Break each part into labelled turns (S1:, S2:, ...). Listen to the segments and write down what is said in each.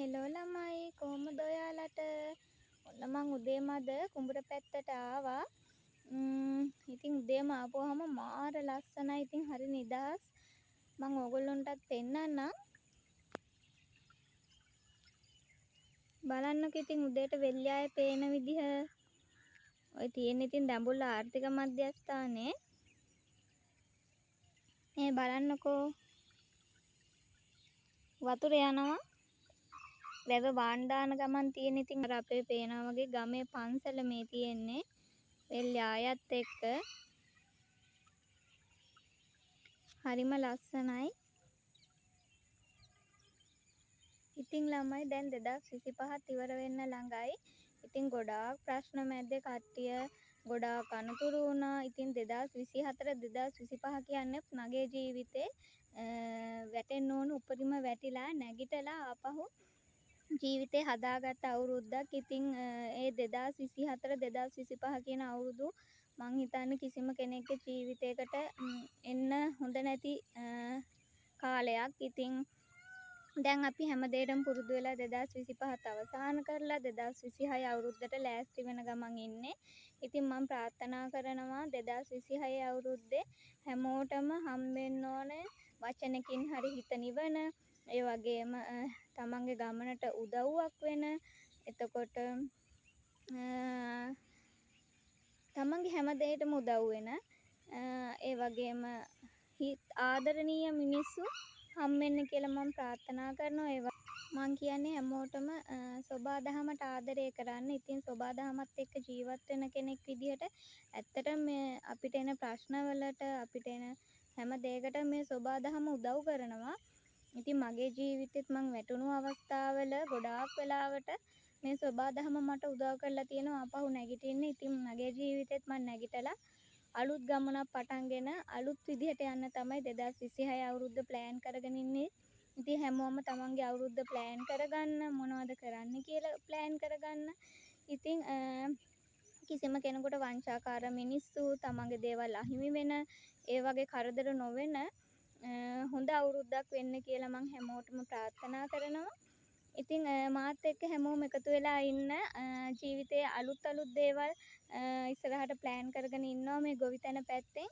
S1: Hello ළමයි කොහොමද ඔයාලට? ඔන්න මං උදේම අද කුඹුර පැත්තට ආවා. ඉතින් උදේම ආපුවාම මාර ලස්සනයි. ඉතින් හරි නිදහස්. මං ඕගොල්ලන්ටත් පෙන්නන්නම්. බලන්නකෝ ඉතින් උදේට වෙල්යාවේ පේන විදිහ. ඔය තියෙන ඉතින් දඹුල්ල ආර්ථික මධ්‍යස්ථානේ. මේ බලන්නකෝ. වතුර යනවා. වැව වාණ්ඩාන ගමන් තියෙන ඉතින් අර අපේ පේනා වගේ ගමේ පන්සල මේ තියෙන්නේ වෙල්යායත් එක්ක හරිම ලස්සනයි. ඉතින් ළමයි දැන් 2025ත් ඉවර වෙන්න ළඟයි. ඉතින් ගොඩාක් ප්‍රශ්න මැද්දේ කට්ටිය ගොඩාක් අනතුරු වුණා. ඉතින් 2024 2025 කියන්නේ මගේ ජීවිතේ වැටෙන්න ඕන උපරිම වැටිලා නැගිටලා ආපහු ජීවිතේ හදාගත්ත අවුරුද්දක්. ඉතින් ඒ 2024 2025 කියන අවුරුදු මං හිතන්නේ කිසිම කෙනෙක්ගේ ජීවිතයකට එන්න හොඳ නැති කාලයක්. ඉතින් දැන් අපි හැමදේටම පුරුදු වෙලා 2025ත් අවසන් කරලා 2026 අවුරුද්දට ලෑස්ති වෙන ගමන් ඉන්නේ. ඉතින් මම ප්‍රාර්ථනා කරනවා 2026 අවුරුද්දේ හැමෝටම හම්බෙන්න ඕනේ වචනකින් හරි හිත නිවන, ඒ වගේම තමන්ගේ ගමනට උදව්වක් වෙන, එතකොට තමන්ගේ හැම දෙයකටම උදව් වෙන, ඒ වගේම ආදරණීය මිනිස්සු හම්බෙන්න කියලා මම ප්‍රාර්ථනා කරනවා. මං කියන්නේ හැමෝටම සොබාදහමට ආදරය කරන්න. ඉතින් සොබාදහමත් එක්ක ජීවත් වෙන කෙනෙක් විදිහට ඇත්තටම මේ අපිට එන ප්‍රශ්නවලට අපිට එන හැම දෙයකටම මේ සොබාදහම උදව් කරනවා. ඉතින් මගේ ජීවිතෙත් මං වැටුණු අවස්ථාවල ගොඩාක් වෙලාවට මේ සොබාදහම මට උදව් කරලා තියෙනවා ආපහු නැගිටින්න. ඉතින් මගේ ජීවිතෙත් මං නැගිටලා අලුත් ගමනක් පටන්ගෙන අලුත් විදිහට යන්න තමයි 2026 අවුරුද්ද ප්ලෑන් කරගෙන ඉන්නේ. ඉතින් හැමෝම තමන්ගේ අවුරුද්ද ප්ලෑන් කරගන්න, මොනවද කරන්න කියලා ප්ලෑන් කරගන්න. ඉතින් කිසිම කෙනෙකුට වංචාකාර මිනිස්සු තමන්ගේ දේවල් අහිමි වෙන, ඒ වගේ කරදර නොවෙන හොඳ අවුරුද්දක් වෙන්න කියලා මං හැමෝටම ප්‍රාර්ථනා කරනවා. ඉතින් මාත් එක්ක හැමෝම එකතු වෙලා ඉන්න ජීවිතයේ අලුත් දේවල් ඉස්සරහට ප්ලෑන් කරගෙන ඉන්නවා මේ ගොවිතැන පැත්තෙන්.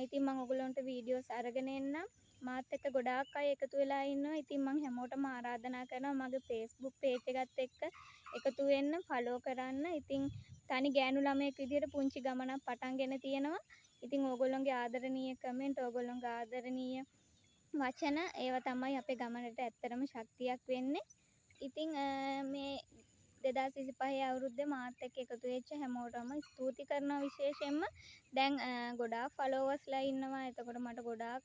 S1: ඉතින් මම ඔයගොල්ලන්ට වීඩියෝස් අරගෙන එන්නම්. මාත් එක්ක ගොඩාක් අය එකතු වෙලා ඉන්නවා. ඉතින් මම හැමෝටම ආරාධනා කරනවා මගේ Facebook page එකත් එක්ක එකතු වෙන්න, ෆලෝ කරන්න. ඉතින් තනි ගෑනු ළමයෙක් විදියට පුංචි ගමනක් පටන්ගෙන තියෙනවා. ඉතින් ඕගොල්ලන්ගේ ආදරණීය කමෙන්ට්, ඕගොල්ලන්ගේ ආදරණීය වචන ඒවා තමයි අපේ ගමනට ඇත්තටම ශක්තියක් වෙන්නේ. ඉතින් මේ 2025 අවුරුද්දේ මාත් එක්ක එකතු වෙච්ච හැමෝටම ස්තුති කරනවා. විශේෂයෙන්ම දැන් ගොඩාක් ෆලෝවර්ස්ලා ඉන්නවා. එතකොට මට ගොඩාක්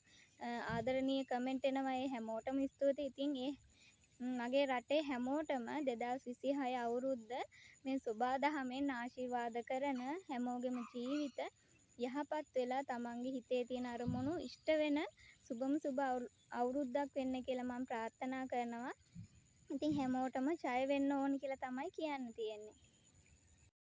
S1: ආදරණීය කමෙන්ට් එනවා. ඒ හැමෝටම ස්තුතියි. ඉතින් මගේ රටේ හැමෝටම 2026 අවුරුද්ද මේ සොබාදහමෙන් ආශිර්වාද කරන හැමෝගෙම ජීවිත යහපත් වෙලා තමන්ගේ හිතේ තියෙන අරමුණු ඉෂ්ට වෙන සුබම සුබ අවුරුද්දක් වෙන්න කියලා මම ප්‍රාර්ථනා කරනවා. ඉතින් හැමෝටම ජය වෙන්න ඕන කියලා තමයි කියන්න තියෙන්නේ.